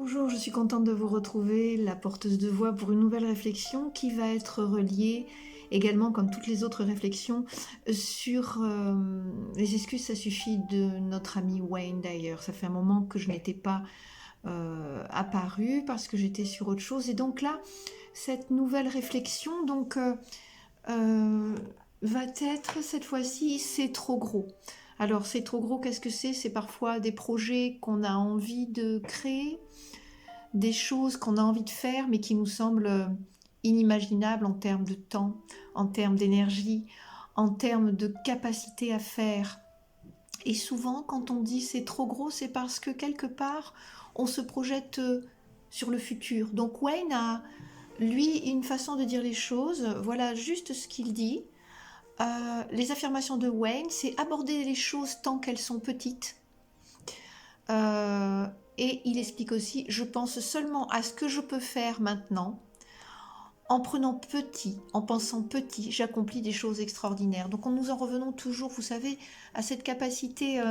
Bonjour, je suis contente de vous retrouver, la porteuse de voix, pour une nouvelle réflexion qui va être reliée également, comme toutes les autres réflexions, sur les excuses, ça suffit, de notre ami Wayne d'ailleurs. Ça fait un moment que je n'étais pas apparue parce que j'étais sur autre chose. Et donc là, cette nouvelle réflexion euh, va être cette fois-ci, c'est trop gros. Alors c'est trop gros, qu'est-ce que c'est? C'est parfois des projets qu'on a envie de créer, des choses qu'on a envie de faire, mais qui nous semblent inimaginables en termes de temps, en termes d'énergie, en termes de capacité à faire. Et souvent, quand on dit c'est trop gros, c'est parce que quelque part, on se projette sur le futur. Donc Wayne a, lui, une façon de dire les choses. Voilà juste ce qu'il dit. Les affirmations de Wayne, c'est aborder les choses tant qu'elles sont petites. Euh, et il explique aussi, je pense seulement à ce que je peux faire maintenant. En prenant petit, en pensant petit, j'accomplis des choses extraordinaires. Donc nous en revenons toujours, vous savez, à cette capacité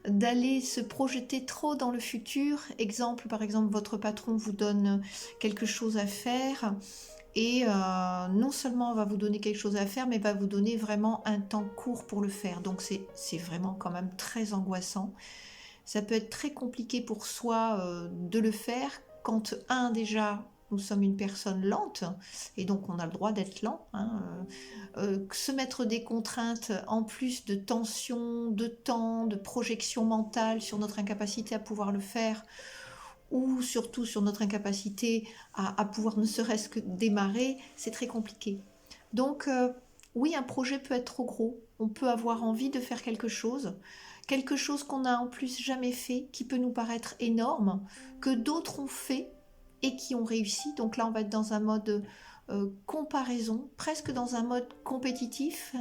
d'aller se projeter trop dans le futur. Exemple, par exemple, votre patron vous donne quelque chose à faire et non seulement va vous donner quelque chose à faire, mais va vous donner vraiment un temps court pour le faire. Donc c'est vraiment quand même très angoissant. Ça peut être très compliqué pour soi de le faire quand, déjà, nous sommes une personne lente, et donc on a le droit d'être lent. Se mettre des contraintes en plus de tension, de temps, de projection mentale sur notre incapacité à pouvoir le faire, ou surtout sur notre incapacité à pouvoir ne serait-ce que démarrer, c'est très compliqué. Donc oui, un projet peut être trop gros, on peut avoir envie de faire quelque chose qu'on n'a en plus jamais fait, qui peut nous paraître énorme, que d'autres ont fait et qui ont réussi. Donc là, on va être dans un mode comparaison, presque dans un mode compétitif,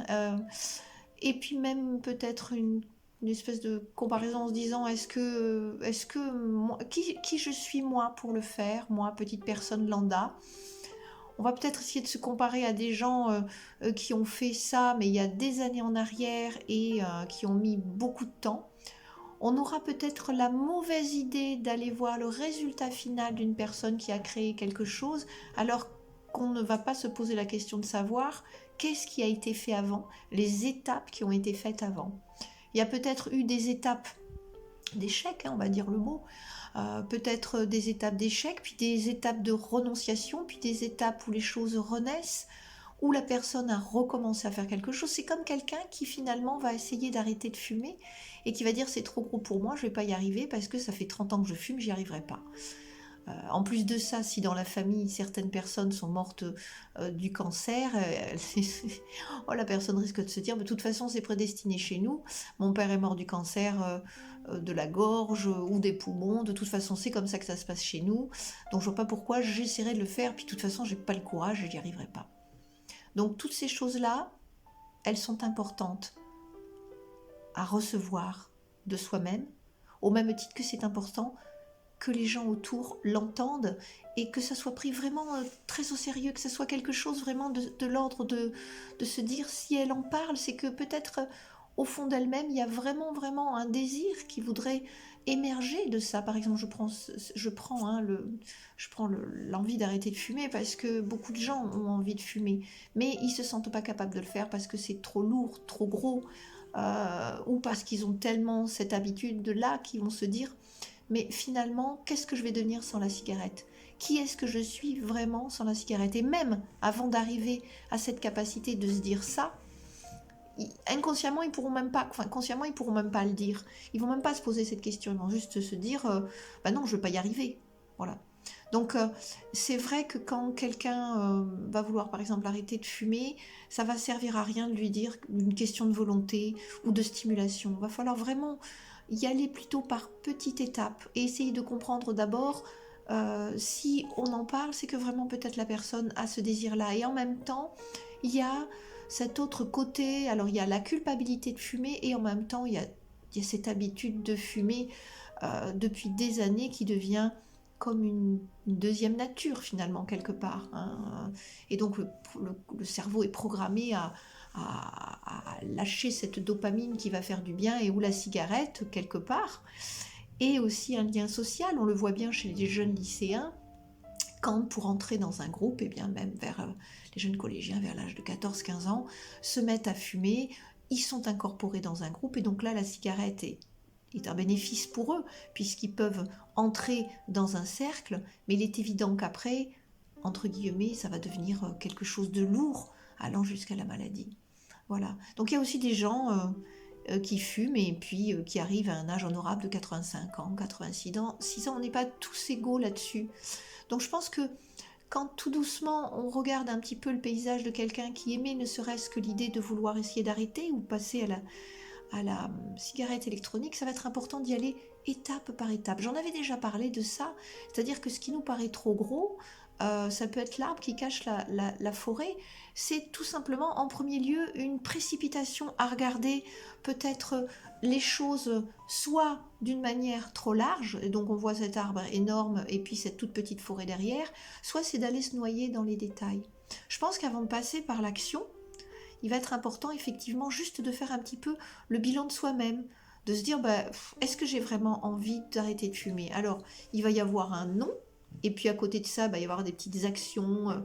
et puis même peut-être une espèce de comparaison en se disant qui je suis moi pour le faire, moi, petite personne lambda. On va peut-être essayer de se comparer à des gens qui ont fait ça, mais il y a des années en arrière et qui ont mis beaucoup de temps. On aura peut-être la mauvaise idée d'aller voir le résultat final d'une personne qui a créé quelque chose, alors qu'on ne va pas se poser la question de savoir qu'est-ce qui a été fait avant, les étapes qui ont été faites avant. Il y a peut-être eu des étapes d'échec, on va dire le mot, peut-être des étapes d'échec, puis des étapes de renonciation, puis des étapes où les choses renaissent, où la personne a recommencé à faire quelque chose. C'est comme quelqu'un qui finalement va essayer d'arrêter de fumer et qui va dire c'est trop gros pour moi, je ne vais pas y arriver parce que ça fait 30 ans que je fume, j'y arriverai pas. En plus de ça, si dans la famille certaines personnes sont mortes du cancer, oh, la personne risque de se dire de toute façon c'est prédestiné chez nous, mon père est mort du cancer de la gorge ou des poumons, de toute façon c'est comme ça que ça se passe chez nous, donc je vois pas pourquoi j'essaierai de le faire, puis de toute façon j'ai pas le courage et j'y arriverai pas. Donc toutes ces choses-là, elles sont importantes à recevoir de soi-même, au même titre que c'est important que les gens autour l'entendent et que ça soit pris vraiment très au sérieux, que ça soit quelque chose vraiment de l'ordre de se dire si elle en parle, c'est que peut-être au fond d'elle-même, il y a vraiment vraiment un désir qui voudrait émerger de ça. Par exemple, je prends l'envie d'arrêter de fumer parce que beaucoup de gens ont envie de fumer, mais ils se sentent pas capables de le faire parce que c'est trop lourd, trop gros, ou parce qu'ils ont tellement cette habitude de là qu'ils vont se dire mais finalement, qu'est-ce que je vais devenir sans la cigarette? Qui est-ce que je suis vraiment sans la cigarette? Et même avant d'arriver à cette capacité de se dire ça, inconsciemment, ils pourront même pas, enfin, consciemment, ils pourront même pas le dire. Ils vont même pas se poser cette question. Ils vont juste se dire, bah non, je vais pas y arriver. Voilà. Donc, c'est vrai que quand quelqu'un va vouloir, par exemple, arrêter de fumer, ça va servir à rien de lui dire une question de volonté ou de stimulation. Il va falloir vraiment y aller plutôt par petites étapes et essayer de comprendre d'abord si on en parle, c'est que vraiment peut-être la personne a ce désir-là. Et en même temps, il y a cet autre côté, alors il y a la culpabilité de fumer et en même temps, il y a cette habitude de fumer depuis des années qui devient comme une deuxième nature finalement quelque part. Et donc le cerveau est programmé à lâcher cette dopamine qui va faire du bien et ou la cigarette quelque part. et aussi un lien social. On le voit bien chez les jeunes lycéens, quand pour entrer dans un groupe, et bien même vers les jeunes collégiens, vers l'âge de 14-15 ans, se mettent à fumer, ils sont incorporés dans un groupe, et donc là la cigarette est un bénéfice pour eux, puisqu'ils peuvent entrer dans un cercle, mais il est évident qu'après, entre guillemets, ça va devenir quelque chose de lourd, allant jusqu'à la maladie. Voilà. Donc il y a aussi des gens qui fument et puis qui arrivent à un âge honorable de 85 ans, 86 ans. 6 ans, on n'est pas tous égaux là-dessus. Donc je pense que quand tout doucement on regarde un petit peu le paysage de quelqu'un qui aimait ne serait-ce que l'idée de vouloir essayer d'arrêter ou passer à la cigarette électronique, ça va être important d'y aller étape par étape. J'en avais déjà parlé de ça, c'est-à-dire que ce qui nous paraît trop gros, ça peut être l'arbre qui cache la forêt, c'est tout simplement en premier lieu une précipitation à regarder peut-être les choses soit d'une manière trop large, et donc on voit cet arbre énorme et puis cette toute petite forêt derrière, soit c'est d'aller se noyer dans les détails. Je pense qu'avant de passer par l'action, il va être important effectivement juste de faire un petit peu le bilan de soi-même, de se dire est-ce que j'ai vraiment envie d'arrêter de fumer? Alors il va y avoir un non, et puis à côté de ça, il va y avoir des petites actions,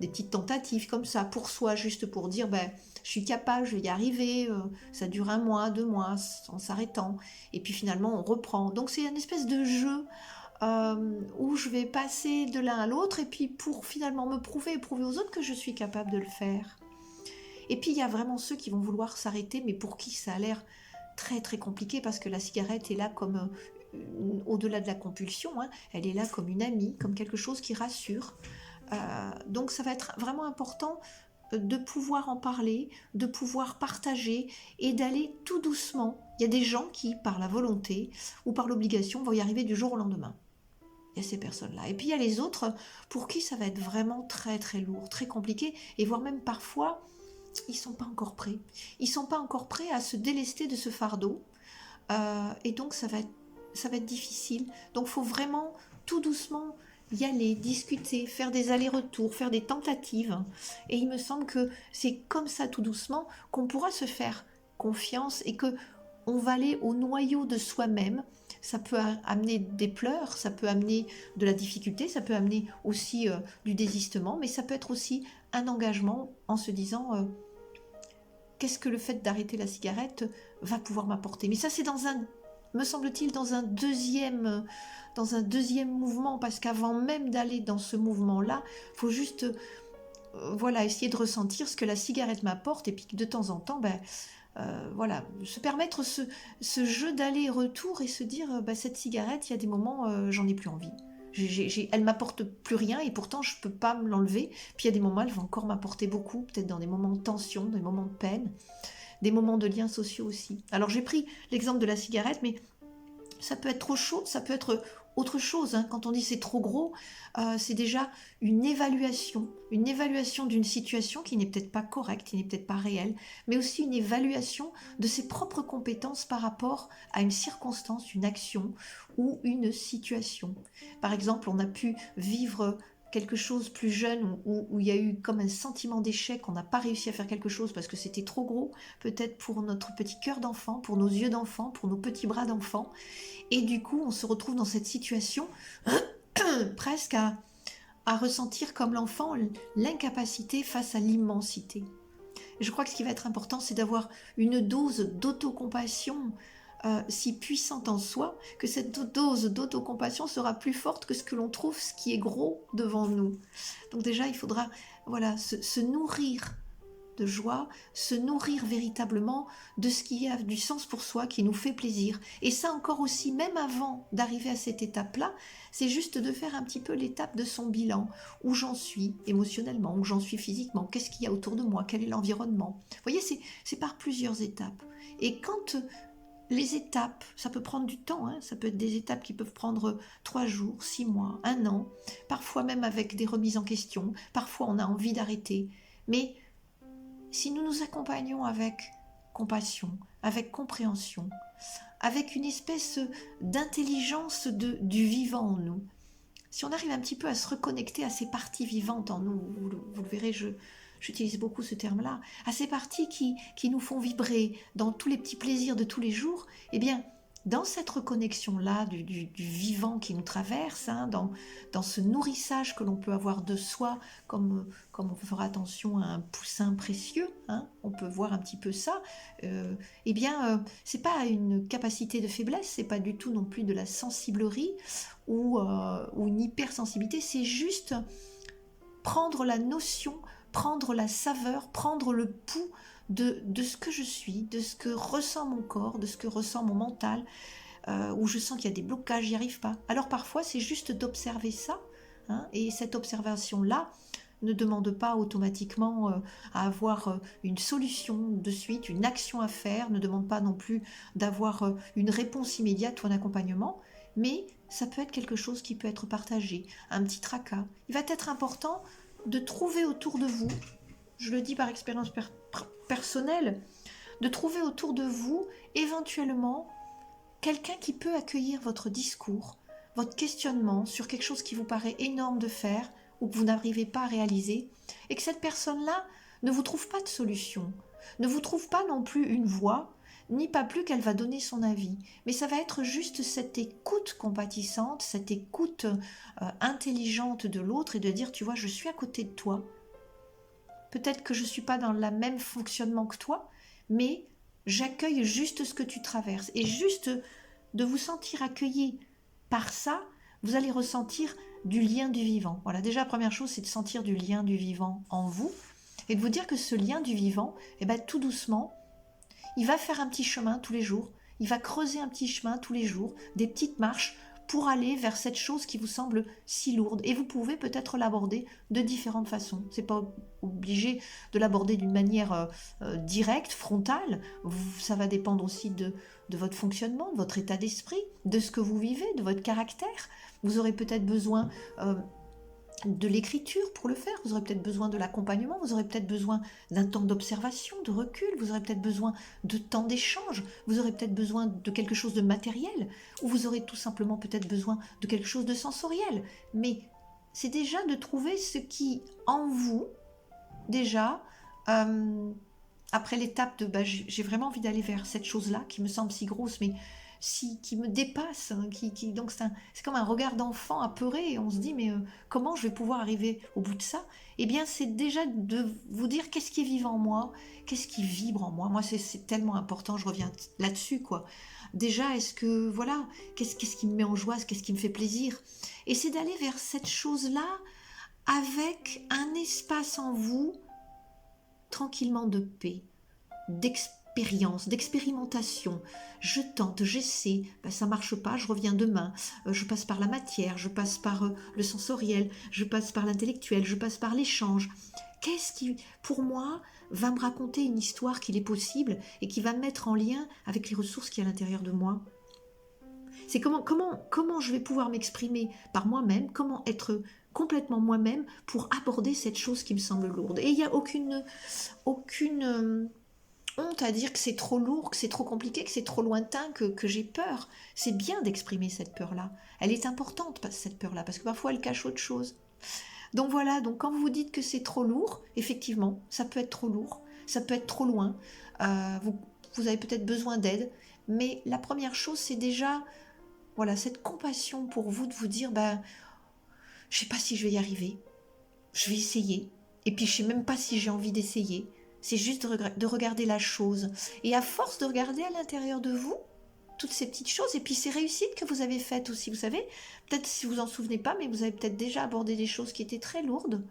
des petites tentatives comme ça pour soi, juste pour dire je suis capable, je vais y arriver, ça dure 1 mois, 2 mois, en s'arrêtant, et puis finalement on reprend. Donc c'est une espèce de jeu où je vais passer de l'un à l'autre, et puis pour finalement me prouver et prouver aux autres que je suis capable de le faire. Et puis il y a vraiment ceux qui vont vouloir s'arrêter, mais pour qui ça a l'air très très compliqué, parce que la cigarette est là comme, au-delà de la compulsion, hein, elle est là comme une amie, comme quelque chose qui rassure. Donc ça va être vraiment important de pouvoir en parler, de pouvoir partager et d'aller tout doucement. Il y a des gens qui, par la volonté ou par l'obligation, vont y arriver du jour au lendemain. Il y a ces personnes-là. Et puis il y a les autres pour qui ça va être vraiment très très lourd, très compliqué, et voire même parfois ils sont pas encore prêts. Ils sont pas encore prêts à se délester de ce fardeau. Et donc ça va être difficile. Donc il faut vraiment tout doucement y aller, discuter, faire des allers-retours, faire des tentatives. Et il me semble que c'est comme ça tout doucement qu'on pourra se faire confiance et que on va aller au noyau de soi-même. Ça peut amener des pleurs, ça peut amener de la difficulté, ça peut amener aussi du désistement, mais ça peut être aussi un engagement en se disant qu'est-ce que le fait d'arrêter la cigarette va pouvoir m'apporter. Mais ça, c'est me semble-t-il, dans un deuxième mouvement, parce qu'avant même d'aller dans ce mouvement-là, il faut juste essayer de ressentir ce que la cigarette m'apporte, et puis de temps en temps, se permettre ce jeu d'aller-retour et se dire, cette cigarette, il y a des moments, j'en ai plus envie. Elle m'apporte plus rien et pourtant je peux pas me l'enlever. Puis il y a des moments, elle va encore m'apporter beaucoup, peut-être dans des moments de tension, des moments de peine, des moments de liens sociaux aussi. Alors j'ai pris l'exemple de la cigarette, mais ça peut être trop chaud, ça peut être autre chose. Hein. Quand on dit c'est trop gros, c'est déjà une évaluation d'une situation qui n'est peut-être pas correcte, qui n'est peut-être pas réelle, mais aussi une évaluation de ses propres compétences par rapport à une circonstance, une action ou une situation. Par exemple, on a pu vivre quelque chose plus jeune où il y a eu comme un sentiment d'échec, on n'a pas réussi à faire quelque chose parce que c'était trop gros, peut-être pour notre petit cœur d'enfant, pour nos yeux d'enfant, pour nos petits bras d'enfant. Et du coup, on se retrouve dans cette situation presque à ressentir comme l'enfant l'incapacité face à l'immensité. Et je crois que ce qui va être important, c'est d'avoir une dose d'autocompassion si puissante en soi, que cette dose d'autocompassion sera plus forte que ce que l'on trouve, ce qui est gros devant nous. Donc déjà, il faudra se nourrir de joie, se nourrir véritablement de ce qui a du sens pour soi, qui nous fait plaisir. Et ça encore aussi, même avant d'arriver à cette étape-là, c'est juste de faire un petit peu l'étape de son bilan, où j'en suis émotionnellement, où j'en suis physiquement, qu'est-ce qu'il y a autour de moi, quel est l'environnement. Vous voyez, c'est par plusieurs étapes. Et quand les étapes, ça peut prendre du temps, hein, ça peut être des étapes qui peuvent prendre 3 jours, 6 mois, 1 an, parfois même avec des remises en question, parfois on a envie d'arrêter, mais si nous nous accompagnons avec compassion, avec compréhension, avec une espèce d'intelligence du vivant en nous, si on arrive un petit peu à se reconnecter à ces parties vivantes en nous, vous le verrez, j'utilise beaucoup ce terme-là, à ces parties qui nous font vibrer dans tous les petits plaisirs de tous les jours, eh bien, dans cette reconnexion-là du vivant qui nous traverse, hein, dans ce nourrissage que l'on peut avoir de soi, comme on fera attention à un poussin précieux, hein, on peut voir un petit peu ça, eh bien, c'est pas une capacité de faiblesse, c'est pas du tout non plus de la sensiblerie ou une hypersensibilité, c'est juste prendre la notion, prendre la saveur, prendre le pouls de ce que je suis, de ce que ressent mon corps, de ce que ressent mon mental, où je sens qu'il y a des blocages, j'y arrive pas. Alors parfois, c'est juste d'observer ça, hein, et cette observation-là ne demande pas automatiquement à avoir une solution de suite, une action à faire, ne demande pas non plus d'avoir une réponse immédiate ou un accompagnement, mais ça peut être quelque chose qui peut être partagé, un petit tracas. Il va être important de trouver autour de vous, je le dis par expérience personnelle, de trouver autour de vous éventuellement quelqu'un qui peut accueillir votre discours, votre questionnement sur quelque chose qui vous paraît énorme de faire ou que vous n'arrivez pas à réaliser, et que cette personne-là ne vous trouve pas de solution, ne vous trouve pas non plus une voie, ni pas plus qu'elle va donner son avis, mais ça va être juste cette écoute compatissante, cette écoute intelligente de l'autre et de dire, tu vois, je suis à côté de toi, peut-être que je ne suis pas dans le même fonctionnement que toi, mais j'accueille juste ce que tu traverses. Et juste de vous sentir accueilli par ça, vous allez ressentir du lien du vivant. Voilà, déjà la première chose, c'est de sentir du lien du vivant en vous et de vous dire que ce lien du vivant, eh ben, tout doucement, il va faire un petit chemin tous les jours, il va creuser un petit chemin tous les jours, des petites marches pour aller vers cette chose qui vous semble si lourde. Et vous pouvez peut-être l'aborder de différentes façons. C'est pas obligé de l'aborder d'une manière directe, frontale. Ça va dépendre aussi de votre fonctionnement, de votre état d'esprit, de ce que vous vivez, de votre caractère. Vous aurez peut-être besoin de l'écriture pour le faire, vous aurez peut-être besoin de l'accompagnement, vous aurez peut-être besoin d'un temps d'observation, de recul, vous aurez peut-être besoin de temps d'échange, vous aurez peut-être besoin de quelque chose de matériel, ou vous aurez tout simplement peut-être besoin de quelque chose de sensoriel. Mais c'est déjà de trouver ce qui, en vous, déjà, après l'étape de j'ai vraiment envie d'aller vers cette chose-là qui me semble si grosse, mais qui me dépasse, hein, donc c'est comme un regard d'enfant apeuré, et on se dit mais comment je vais pouvoir arriver au bout de ça? Eh bien c'est déjà de vous dire qu'est-ce qui est vivant en moi, qu'est-ce qui vibre en moi. Moi c'est tellement important, je reviens là-dessus quoi. Déjà est-ce que voilà, qu'est-ce qui me met en joie, qu'est-ce qui me fait plaisir? Et c'est d'aller vers cette chose-là avec un espace en vous tranquillement de paix, d'expérience, d'expérimentation. Je tente, j'essaie, ça marche pas, je reviens demain. Je passe par la matière, je passe par le sensoriel, je passe par l'intellectuel, je passe par l'échange. Qu'est-ce qui, pour moi, va me raconter une histoire qu'il est possible et qui va me mettre en lien avec les ressources qui sont à l'intérieur de moi? C'est comment je vais pouvoir m'exprimer par moi-même, comment être complètement moi-même pour aborder cette chose qui me semble lourde. Et il n'y a aucune honte à dire que c'est trop lourd, que c'est trop compliqué, que c'est trop lointain, que j'ai peur. C'est bien d'exprimer cette peur-là. Elle est importante, cette peur-là, parce que parfois elle cache autre chose. Donc voilà, donc quand vous vous dites que c'est trop lourd, effectivement, ça peut être trop lourd, ça peut être trop loin, vous avez peut-être besoin d'aide, mais la première chose, c'est déjà voilà, cette compassion pour vous, de vous dire, je ne sais pas si je vais y arriver, je vais essayer, et puis je ne sais même pas si j'ai envie d'essayer. C'est juste de regarder la chose. Et à force de regarder à l'intérieur de vous, toutes ces petites choses, et puis ces réussites que vous avez faites aussi, vous savez, peut-être si vous en souvenez pas, mais vous avez peut-être déjà abordé des choses qui étaient très lourdes,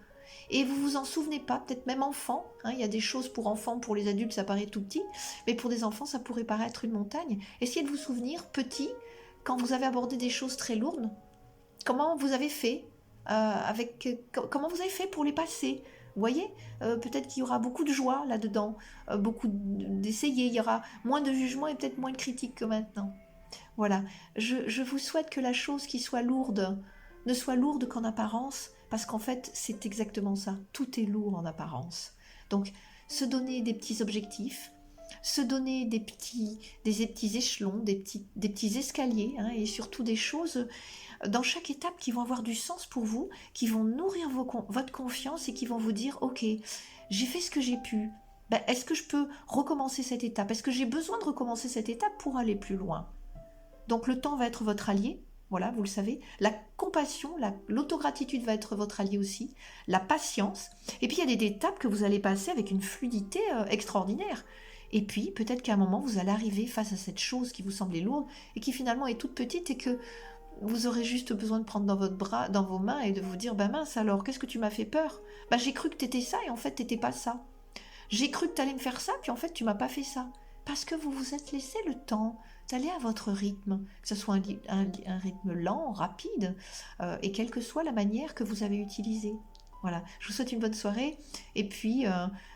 et vous vous en souvenez pas, peut-être même enfant, hein, il y a des choses pour enfants, pour les adultes ça paraît tout petit, mais pour des enfants ça pourrait paraître une montagne. Essayez de vous souvenir, petit, quand vous avez abordé des choses très lourdes, comment vous avez fait, comment vous avez fait pour les passer. Vous voyez, peut-être qu'il y aura beaucoup de joie là-dedans, beaucoup d'essayer, il y aura moins de jugement et peut-être moins de critique que maintenant. Voilà, je vous souhaite que la chose qui soit lourde ne soit lourde qu'en apparence, parce qu'en fait, c'est exactement ça. Tout est lourd en apparence. Donc, se donner des petits objectifs, se donner des petits échelons, des petits escaliers, hein, et surtout des choses dans chaque étape qui vont avoir du sens pour vous, qui vont nourrir votre confiance et qui vont vous dire « Ok, j'ai fait ce que j'ai pu. Est-ce que je peux recommencer cette étape? Est-ce que j'ai besoin de recommencer cette étape pour aller plus loin ?» Donc le temps va être votre allié, voilà, vous le savez. La compassion, l'autogratitude va être votre allié aussi. La patience. Et puis il y a des étapes que vous allez passer avec une fluidité extraordinaire. Et puis peut-être qu'à un moment, vous allez arriver face à cette chose qui vous semblait lourde et qui finalement est toute petite et que vous aurez juste besoin de prendre dans votre bras, dans vos mains et de vous dire, bah mince alors, qu'est-ce que tu m'as fait peur? Bah j'ai cru que t'étais ça et en fait t'étais pas ça. J'ai cru que tu allais me faire ça, puis en fait, tu m'as pas fait ça. Parce que vous vous êtes laissé le temps d'aller à votre rythme, que ce soit un rythme lent, rapide, et quelle que soit la manière que vous avez utilisée. Voilà, je vous souhaite une bonne soirée. Et puis,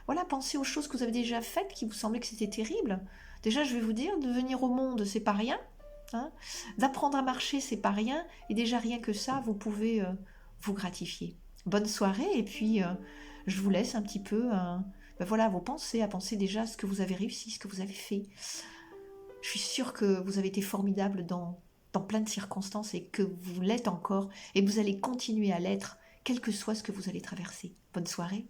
voilà, pensez aux choses que vous avez déjà faites qui vous semblaient que c'était terrible. Déjà, je vais vous dire, de venir au monde, c'est pas rien. Hein. D'apprendre à marcher, c'est pas rien. Et déjà, rien que ça, vous pouvez vous gratifier. Bonne soirée, et puis je vous laisse un petit peu ben voilà, vos pensées, à penser déjà ce que vous avez réussi, ce que vous avez fait. Je suis sûre que vous avez été formidable dans plein de circonstances et que vous l'êtes encore et que vous allez continuer à l'être, quel que soit ce que vous allez traverser. Bonne soirée.